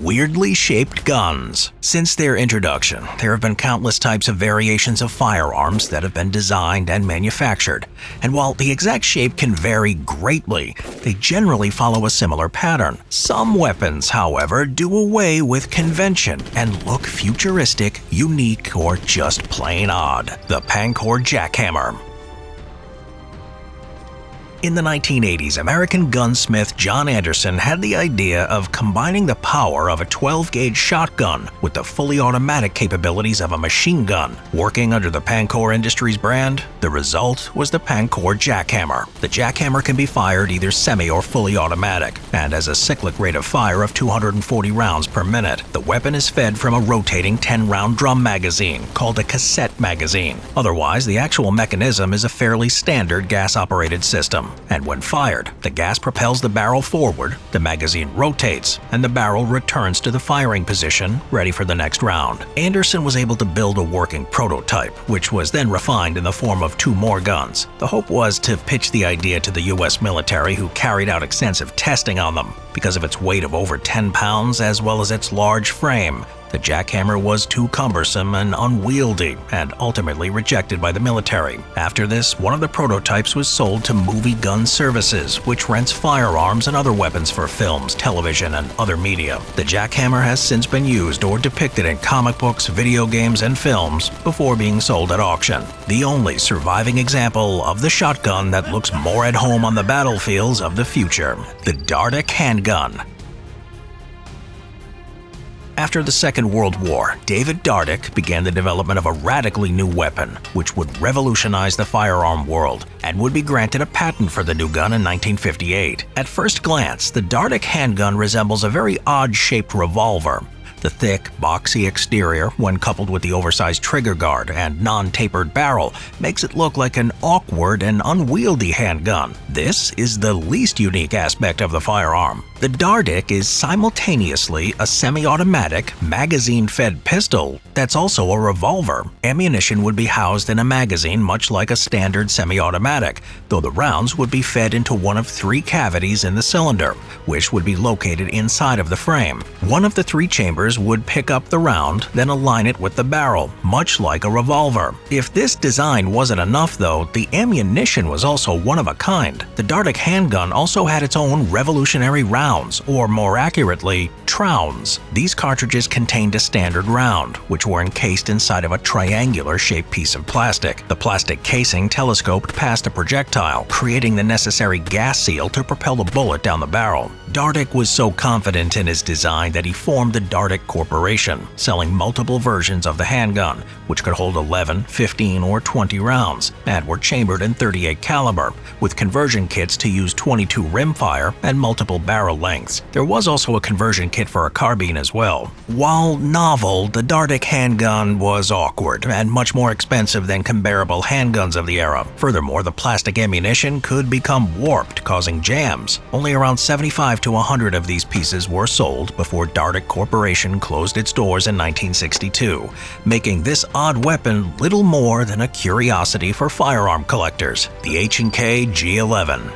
weirdly shaped guns. Since their introduction, there have been countless types of variations of firearms that have been designed and manufactured, and while the exact shape can vary greatly, they generally follow a similar pattern. Some weapons, however, do away with convention and look futuristic, unique, or just plain odd. The Pancor Jackhammer. In the 1980s, American gunsmith John Anderson had the idea of combining the power of a 12-gauge shotgun with the fully automatic capabilities of a machine gun. Working under the Pancor Industries brand, the result was the Pancor Jackhammer. The Jackhammer can be fired either semi or fully automatic, and has a cyclic rate of fire of 240 rounds per minute. The weapon is fed from a rotating 10-round drum magazine called a cassette magazine. Otherwise, the actual mechanism is a fairly standard gas-operated system. And when fired, the gas propels the barrel forward, the magazine rotates, and the barrel returns to the firing position, ready for the next round. Anderson was able to build a working prototype, which was then refined in the form of 2 more guns. The hope was to pitch the idea to the US military, who carried out extensive testing on them. Because of its weight of over 10 pounds as well as its large frame, the Jackhammer was too cumbersome and unwieldy, and ultimately rejected by the military. After this, one of the prototypes was sold to Movie Gun Services, which rents firearms and other weapons for films, television, and other media. The Jackhammer has since been used or depicted in comic books, video games, and films before being sold at auction. The only surviving example of the shotgun that looks more at home on the battlefields of the future. The Dardick Handgun. After the Second World War, David Dardick began the development of a radically new weapon, which would revolutionize the firearm world, and would be granted a patent for the new gun in 1958. At first glance, the Dardick Handgun resembles a very odd-shaped revolver. The thick, boxy exterior, when coupled with the oversized trigger guard and non-tapered barrel, makes it look like an awkward and unwieldy handgun. This is the least unique aspect of the firearm. The Dardick is simultaneously a semi-automatic, magazine-fed pistol that's also a revolver. Ammunition would be housed in a magazine much like a standard semi-automatic, though the rounds would be fed into one of 3 cavities in the cylinder, which would be located inside of the frame. One of the 3 chambers would pick up the round, then align it with the barrel, much like a revolver. If this design wasn't enough though, the ammunition was also one of a kind. The Dardick Handgun also had its own revolutionary rounds, or more accurately, trounds. These cartridges contained a standard round, which were encased inside of a triangular-shaped piece of plastic. The plastic casing telescoped past a projectile, creating the necessary gas seal to propel the bullet down the barrel. Dardick was so confident in his design that he formed the Dardick Corporation, selling multiple versions of the handgun, which could hold 11, 15, or 20 rounds, and were chambered in .38 caliber, with conversion kits to use .22 rimfire and multiple barrel lengths. There was also a conversion kit for a carbine as well. While novel, the Dardick handgun was awkward and much more expensive than comparable handguns of the era. Furthermore, the plastic ammunition could become warped, causing jams. Only around 75 to 100 of these pieces were sold before Dardick Corporation closed its doors in 1962, making this odd weapon little more than a curiosity for firearm collectors. The H&K G11.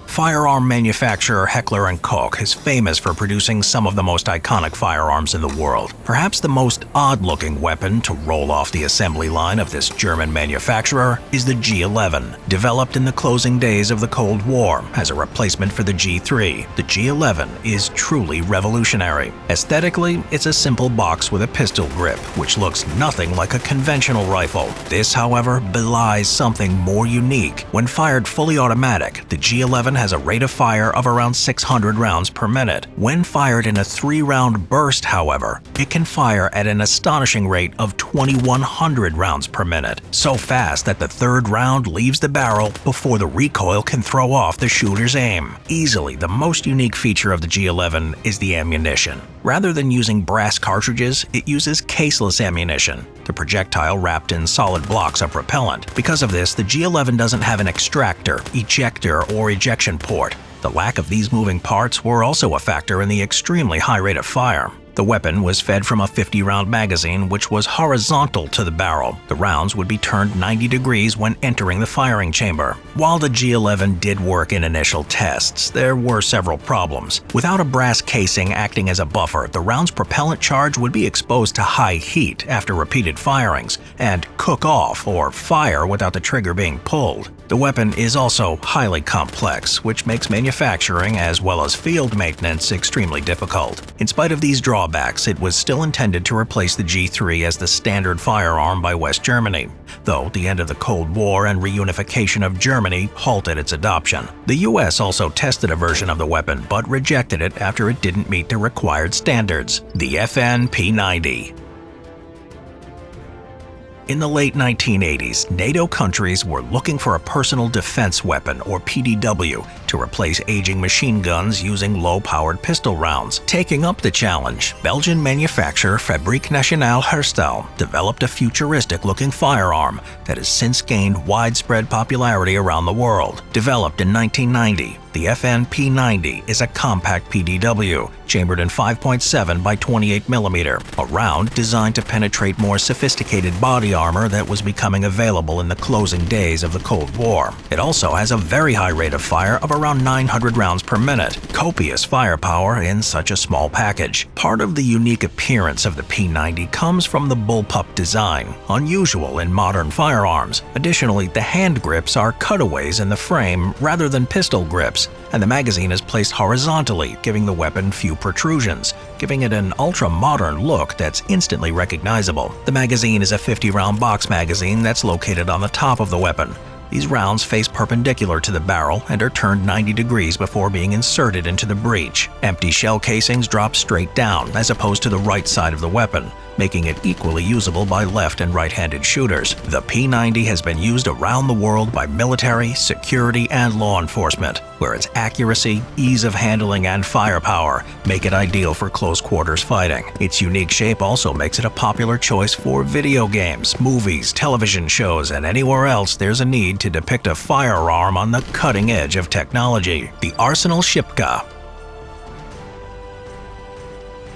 Firearm manufacturer Heckler & Koch is famous for producing some of the most iconic firearms in the world. Perhaps the most odd-looking weapon to roll off the assembly line of this German manufacturer is the G11. Developed in the closing days of the Cold War as a replacement for the G3, the G11 is truly revolutionary. Aesthetically, it's a simple box with a pistol grip, which looks nothing like a conventional rifle. This, however, belies something more unique. When fired fully automatic, the G11 has a rate of fire of around 600 rounds per minute. When fired in a 3-round burst, however, it can fire at an astonishing rate of 2,100 rounds per minute, so fast that the 3rd round leaves the barrel before the recoil can throw off the shooter's aim. Easily the most unique feature of the G11 is the ammunition. Rather than using brass cartridges, it uses caseless ammunition, the projectile wrapped in solid blocks of propellant. Because of this, the G11 doesn't have an extractor, ejector, or ejection port. The lack of these moving parts were also a factor in the extremely high rate of fire. The weapon was fed from a 50-round magazine which was horizontal to the barrel. The rounds would be turned 90 degrees when entering the firing chamber. While the G11 did work in initial tests, there were several problems. Without a brass casing acting as a buffer, the round's propellant charge would be exposed to high heat after repeated firings and cook off or fire without the trigger being pulled. The weapon is also highly complex, which makes manufacturing as well as field maintenance extremely difficult. In spite of these drawbacks, it was still intended to replace the G3 as the standard firearm by West Germany, though the end of the Cold War and reunification of Germany halted its adoption. The US also tested a version of the weapon but rejected it after it didn't meet the required standards, the FN P90. In the late 1980s, NATO countries were looking for a personal defense weapon, or PDW, to replace aging machine guns using low-powered pistol rounds. Taking up the challenge, Belgian manufacturer Fabrique Nationale Herstal developed a futuristic-looking firearm that has since gained widespread popularity around the world. Developed in 1990, the FN P90 is a compact PDW, chambered in 5.7 by 28mm, a round designed to penetrate more sophisticated body armor that was becoming available in the closing days of the Cold War. It also has a very high rate of fire of around 900 rounds per minute, copious firepower in such a small package. Part of the unique appearance of the P90 comes from the bullpup design, unusual in modern firearms. Additionally, the hand grips are cutaways in the frame rather than pistol grips, and the magazine is placed horizontally, giving the weapon few protrusions, giving it an ultra-modern look that's instantly recognizable. The magazine is a 50-round box magazine that's located on the top of the weapon. These rounds face perpendicular to the barrel and are turned 90 degrees before being inserted into the breech. Empty shell casings drop straight down, as opposed to the right side of the weapon, making it equally usable by left and right-handed shooters. The P90 has been used around the world by military, security, and law enforcement, where its accuracy, ease of handling, and firepower make it ideal for close-quarters fighting. Its unique shape also makes it a popular choice for video games, movies, television shows, and anywhere else there's a need to depict a firearm on the cutting edge of technology. The Arsenal Shipka.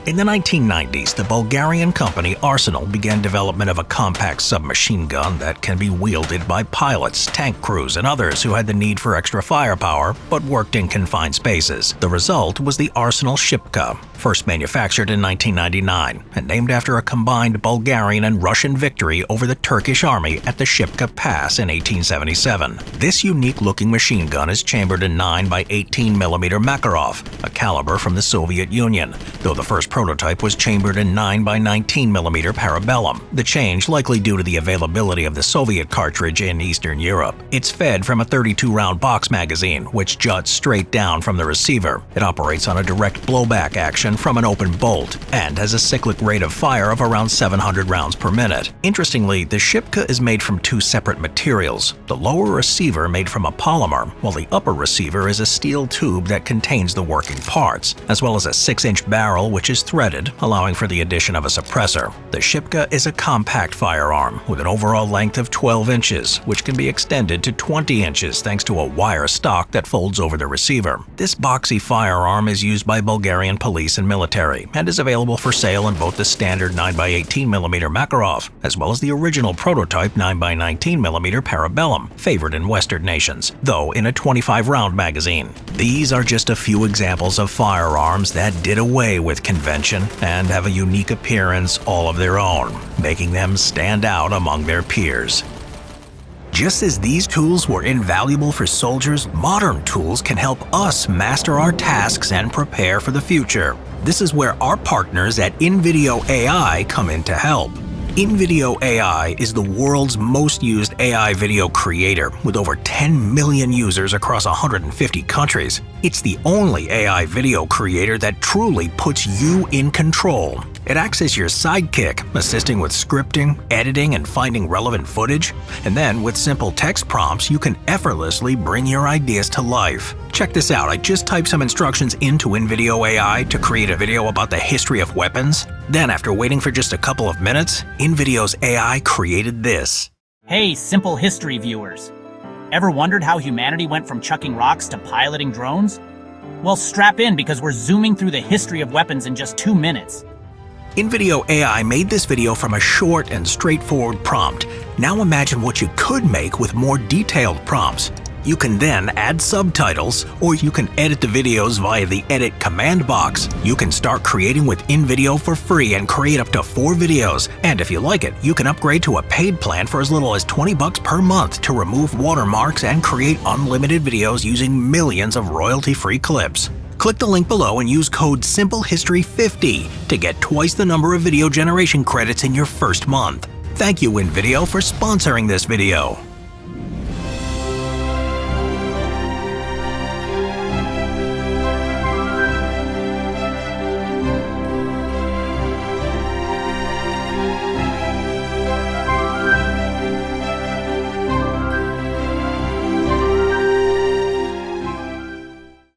In the 1990s, the Bulgarian company Arsenal began development of a compact submachine gun that can be wielded by pilots, tank crews, and others who had the need for extra firepower but worked in confined spaces. The result was the Arsenal Shipka, first manufactured in 1999 and named after a combined Bulgarian and Russian victory over the Turkish army at the Shipka Pass in 1877. This unique-looking machine gun is chambered in 9 by 18mm Makarov, a caliber from the Soviet Union, though the first prototype was chambered in 9 by 19mm Parabellum, the change likely due to the availability of the Soviet cartridge in Eastern Europe. It's fed from a 32-round box magazine, which juts straight down from the receiver. It operates on a direct blowback action from an open bolt, and has a cyclic rate of fire of around 700 rounds per minute. Interestingly, the Shipka is made from two separate materials, the lower receiver made from a polymer, while the upper receiver is a steel tube that contains the working parts, as well as a 6-inch barrel which is threaded, allowing for the addition of a suppressor. The Shipka is a compact firearm with an overall length of 12 inches, which can be extended to 20 inches thanks to a wire stock that folds over the receiver. This boxy firearm is used by Bulgarian police and military, and is available for sale in both the standard 9 by 18mm Makarov, as well as the original prototype 9 by 19mm Parabellum, favored in Western nations, though in a 25-round magazine. These are just a few examples of firearms that did away with convention and have a unique appearance all of their own, making them stand out among their peers. Just as these tools were invaluable for soldiers, modern tools can help us master our tasks and prepare for the future. This is where our partners at InVideo AI come in to help. InVideo AI is the world's most used AI video creator with over 10 million users across 150 countries. It's the only AI video creator that truly puts you in control. It acts as your sidekick, assisting with scripting, editing, and finding relevant footage. And then, with simple text prompts, you can effortlessly bring your ideas to life. Check this out, I just typed some instructions into InVideo AI to create a video about the history of weapons. Then, after waiting for just a couple of minutes, InVideo's AI created this. Hey, simple history viewers. Ever wondered how humanity went from chucking rocks to piloting drones? Well, strap in because we're zooming through the history of weapons in just 2 minutes. InVideo AI made this video from a short and straightforward prompt. Now imagine what you could make with more detailed prompts. You can then add subtitles, or you can edit the videos via the edit command box. You can start creating with InVideo for free and create up to 4 videos. And if you like it, you can upgrade to a paid plan for as little as $20 per month to remove watermarks and create unlimited videos using millions of royalty-free clips. Click the link below and use code SIMPLEHISTORY50 to get twice the number of video generation credits in your first month. Thank you, InVideo, for sponsoring this video.